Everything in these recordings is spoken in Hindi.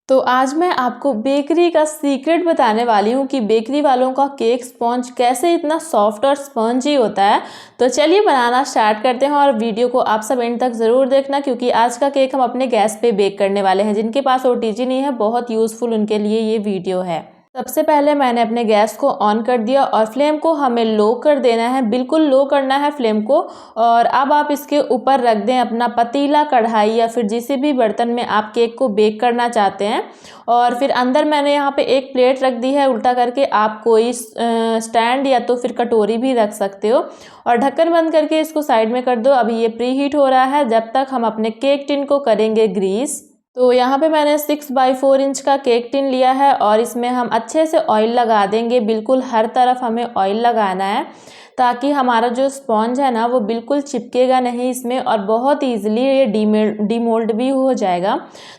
तो आज मैं आपको बेकरी का सीक्रेट बताने वाली हूँ कि बेकरी वालों का केक स्पॉन्ज कैसे इतना सॉफ्ट और स्पॉन्जी होता है। तो चलिए बनाना स्टार्ट करते हैं और वीडियो को आप सब एंड तक ज़रूर देखना, क्योंकि आज का केक हम अपने गैस पे बेक करने वाले हैं। जिनके पास ओटीजी नहीं है, बहुत यूज़फुल उनके लिए ये वीडियो है। सबसे पहले मैंने अपने गैस को ऑन कर दिया और फ्लेम को हमें लो कर देना है, बिल्कुल लो करना है फ्लेम को। और अब आप इसके ऊपर रख दें अपना पतीला, कढ़ाई या फिर जिस भी बर्तन में आप केक को बेक करना चाहते हैं। और फिर अंदर मैंने यहाँ पे एक प्लेट रख दी है उल्टा करके। आप कोई स्टैंड या तो फिर कटोरी भी रख सकते हो और ढक्कन बंद करके इसको साइड में कर दो। अभी ये प्री हीट हो रहा है, जब तक हम अपने केक टिन को करेंगे ग्रीस। तो यहाँ पे मैंने 6x4 इंच का केक टिन लिया है और इसमें हम अच्छे से ऑयल लगा देंगे। बिल्कुल हर तरफ हमें ऑयल लगाना है ताकि हमारा जो स्पॉन्ज है ना वो बिल्कुल चिपकेगा नहीं इसमें और बहुत ईजिली ये डीमोल्ड भी हो जाएगा।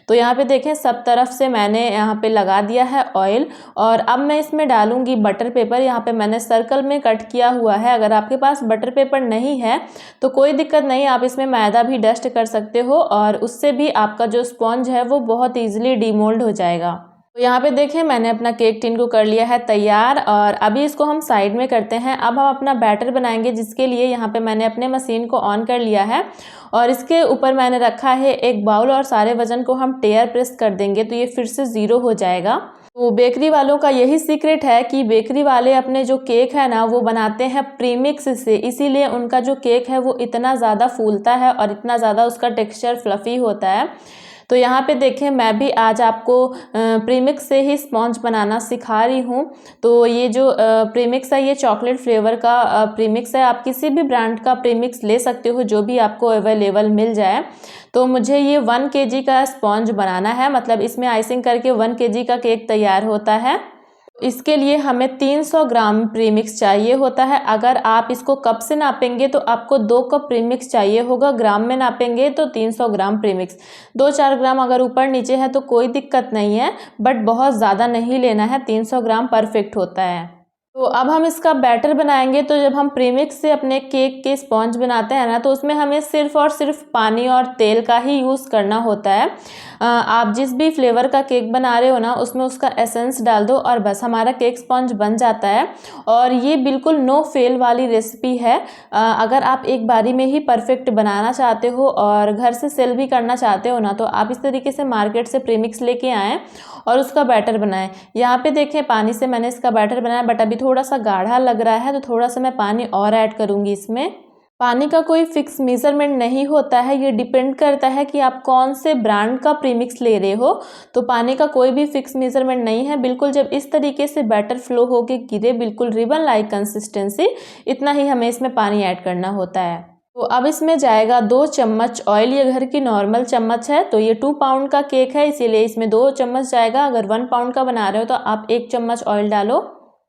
तो यहाँ पे देखें, सब तरफ से मैंने यहाँ पे लगा दिया है ऑयल। और अब मैं इसमें डालूंगी बटर पेपर। यहाँ पे मैंने सर्कल में कट किया हुआ है। अगर आपके पास बटर पेपर नहीं है तो कोई दिक्कत नहीं, आप इसमें मैदा भी डस्ट कर सकते हो और उससे भी आपका जो स्पॉन्ज है वो बहुत ईजिली डीमोल्ड हो जाएगा। तो यहाँ पे देखें, मैंने अपना केक टिन को कर लिया है तैयार और अभी इसको हम साइड में करते हैं। अब हम अपना बैटर बनाएंगे, जिसके लिए यहाँ पे मैंने अपने मशीन को ऑन कर लिया है और इसके ऊपर मैंने रखा है एक बाउल और सारे वजन को हम टेयर प्रेस कर देंगे तो ये फिर से ज़ीरो हो जाएगा। तो बेकरी वालों का यही सीक्रेट है कि बेकरी वाले अपने जो केक है ना वो बनाते हैं प्रीमिक्स से, इसीलिए उनका जो केक है वो इतना ज़्यादा फूलता है और इतना ज़्यादा उसका टेक्सचर फ्लफ़ी होता है। तो यहाँ पे देखें, मैं भी आज आपको प्रीमिक्स से ही स्पॉन्ज बनाना सिखा रही हूँ। तो ये जो प्रीमिक्स है ये चॉकलेट फ्लेवर का प्रीमिक्स है। आप किसी भी ब्रांड का प्रीमिक्स ले सकते हो जो भी आपको अवेलेबल मिल जाए। तो मुझे ये 1 kg का स्पॉन्ज बनाना है, मतलब इसमें आइसिंग करके 1 kg का केक तैयार होता है। इसके लिए हमें 300 ग्राम प्रीमिक्स चाहिए होता है। अगर आप इसको कप से नापेंगे तो आपको 2 कप प्रीमिक्स चाहिए होगा, ग्राम में नापेंगे तो 300 ग्राम प्रीमिक्स। 2-4 ग्राम अगर ऊपर नीचे है तो कोई दिक्कत नहीं है, बट बहुत ज़्यादा नहीं लेना है, 300 ग्राम परफेक्ट होता है। तो अब हम इसका बैटर बनाएंगे। तो जब हम प्रीमिक्स से अपने केक के स्पॉन्ज बनाते हैं ना तो उसमें हमें सिर्फ और सिर्फ पानी और तेल का ही यूज़ करना होता है। आप जिस भी फ्लेवर का केक बना रहे हो ना उसमें उसका एसेंस डाल दो और बस हमारा केक स्पॉन्ज बन जाता है। और ये बिल्कुल नो फेल वाली रेसिपी है। अगर आप एक बारी में ही परफेक्ट बनाना चाहते हो और घर से सेल भी करना चाहते हो ना तो आप इस तरीके से मार्केट से प्रीमिक्स लेके आएँ और उसका बैटर बनाएं। यहाँ पे देखें, पानी से मैंने इसका बैटर बनाया, बट अभी थोड़ा सा गाढ़ा लग रहा है तो थोड़ा सा मैं पानी और ऐड करूँगी इसमें। पानी का कोई फिक्स मेज़रमेंट नहीं होता है, ये डिपेंड करता है कि आप कौन से ब्रांड का प्रीमिक्स ले रहे हो। तो पानी का कोई भी फिक्स मेज़रमेंट नहीं है। बिल्कुल जब इस तरीके से बैटर फ्लो होके गिरे, बिल्कुल रिबन लाइक कंसिस्टेंसी, इतना ही हमें इसमें पानी ऐड करना होता है। तो अब इसमें जाएगा 2 चम्मच ऑयल। ये घर की नॉर्मल चम्मच है। तो ये 2 पाउंड का केक है, इसीलिए इसमें 2 चम्मच जाएगा। अगर 1 पाउंड का बना रहे हो तो आप 1 चम्मच ऑयल डालो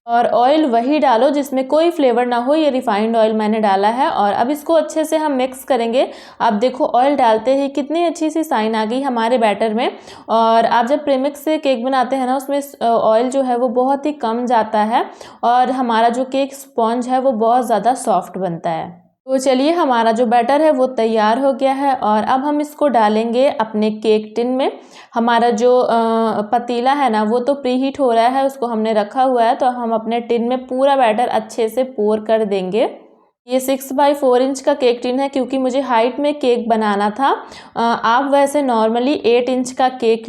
और ऑयल वही डालो जिसमें कोई फ्लेवर ना हो। ये रिफाइंड ऑयल मैंने डाला है और अब इसको अच्छे से हम मिक्स करेंगे। आप देखो, ऑयल डालते ही कितनी अच्छी सी साइन आ गई हमारे बैटर में। और आप जब प्रीमिक्स से केक बनाते हैं ना उसमें ऑयल जो है वो बहुत ही कम जाता है और हमारा जो केक स्पॉन्ज है वो बहुत ज़्यादा सॉफ्ट बनता है। तो चलिए, हमारा जो बैटर है वो तैयार हो गया है और अब हम इसको डालेंगे अपने केक टिन में। हमारा जो पतीला है ना वो तो प्री हीट हो रहा है, उसको हमने रखा हुआ है। तो हम अपने टिन में पूरा बैटर अच्छे से पोर कर देंगे। ये 6x4 इंच का केक टिन है क्योंकि मुझे हाइट में केक बनाना था। आप वैसे नॉर्मली 8 इंच का केक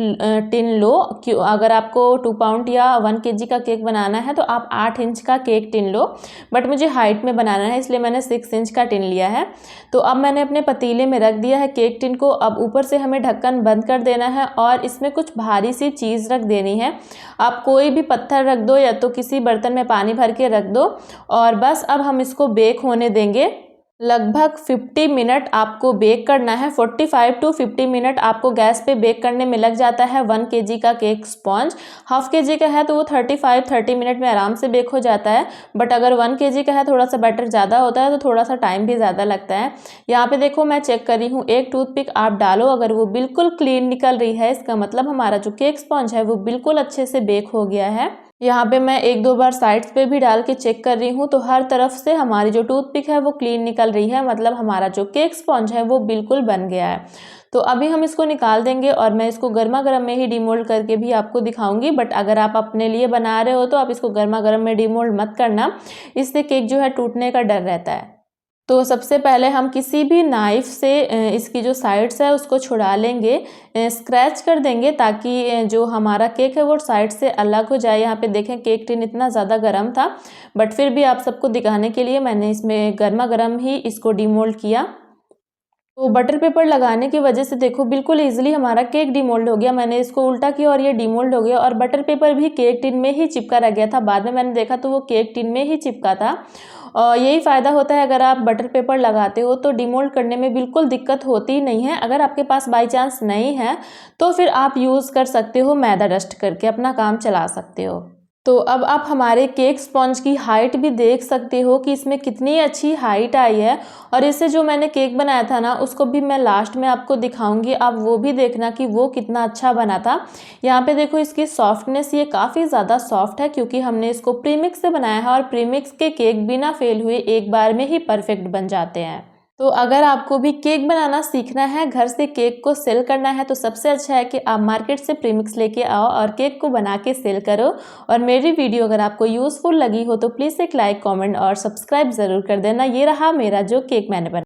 टिन लो। क्यों, अगर आपको 2 पाउंड या 1 kg का केक बनाना है तो आप 8 इंच का केक टिन लो, बट मुझे हाइट में बनाना है इसलिए मैंने 6 इंच का टिन लिया है। तो अब मैंने अपने पतीले में रख दिया है केक टिन को। अब ऊपर से हमें ढक्कन बंद कर देना है और इसमें कुछ भारी सी चीज़ रख देनी है। आप कोई भी पत्थर रख दो या तो किसी बर्तन में पानी भर के रख दो और बस अब हम इसको बेक होने देंगे। लगभग 50 मिनट आपको बेक करना है। 45 to 50 मिनट आपको गैस पे बेक करने में लग जाता है 1 kg का केक स्पॉन्ज। हाफ kg का है तो वो 35-30 मिनट में आराम से बेक हो जाता है, बट अगर 1 kg का है थोड़ा सा बैटर ज़्यादा होता है तो थोड़ा सा टाइम भी ज़्यादा लगता है। यहाँ पे देखो, मैं चेक कर रही हूँ, एक टूथपिक आप डालो, अगर वो बिल्कुल क्लीन निकल रही है इसका मतलब हमारा जो केक स्पॉन्ज है वो बिल्कुल अच्छे से बेक हो गया है। यहाँ पे मैं एक दो बार साइड्स पे भी डाल के चेक कर रही हूँ, तो हर तरफ से हमारी जो टूथपिक है वो क्लीन निकल रही है, मतलब हमारा जो केक स्पॉन्ज है वो बिल्कुल बन गया है। तो अभी हम इसको निकाल देंगे और मैं इसको गर्मा गर्म में ही डीमोल्ड करके भी आपको दिखाऊंगी। बट अगर आप अपने लिए बना रहे हो तो आप इसको गर्मा गर्म में डीमोल्ड मत करना, इससे केक जो है टूटने का डर रहता है। तो सबसे पहले हम किसी भी नाइफ से इसकी जो साइड्स है उसको छुड़ा लेंगे, स्क्रैच कर देंगे ताकि जो हमारा केक है वो साइड से अलग हो जाए। यहाँ पे देखें केक टिन इतना ज़्यादा गर्म था, बट फिर भी आप सबको दिखाने के लिए मैंने इसमें गर्मा गर्म ही इसको डीमोल्ड किया। तो बटर पेपर लगाने की वजह से देखो बिल्कुल इजीली हमारा केक डीमोल्ड हो गया। मैंने इसको उल्टा किया और ये डीमोल्ड हो गया, और बटर पेपर भी केक टिन में ही चिपका रह गया था। बाद में मैंने देखा तो वो केक टिन में ही चिपका था। और यही फ़ायदा होता है अगर आप बटर पेपर लगाते हो तो डीमोल्ड करने में बिल्कुल दिक्कत होती नहीं है। अगर आपके पास बाई चांस नहीं है तो फिर आप यूज़ कर सकते हो, मैदा डस्ट करके अपना काम चला सकते हो। तो अब आप हमारे केक स्पॉन्ज की हाइट भी देख सकते हो कि इसमें कितनी अच्छी हाइट आई है। और इससे जो मैंने केक बनाया था ना उसको भी मैं लास्ट में आपको दिखाऊंगी, आप वो भी देखना कि वो कितना अच्छा बना था। यहाँ पे देखो इसकी सॉफ्टनेस ये काफ़ी ज़्यादा सॉफ्ट है क्योंकि हमने इसको प्रीमिक्स से बनाया है, और प्रीमिक्स के केक बिना फेल हुए एक बार में ही परफेक्ट बन जाते हैं। तो अगर आपको भी केक बनाना सीखना है, घर से केक को सेल करना है, तो सबसे अच्छा है कि आप मार्केट से प्रीमिक्स लेके आओ और केक को बना के सेल करो। और मेरी वीडियो अगर आपको यूज़फुल लगी हो तो प्लीज़ एक लाइक, कमेंट और सब्सक्राइब ज़रूर कर देना। ये रहा मेरा जो केक मैंने बनाया।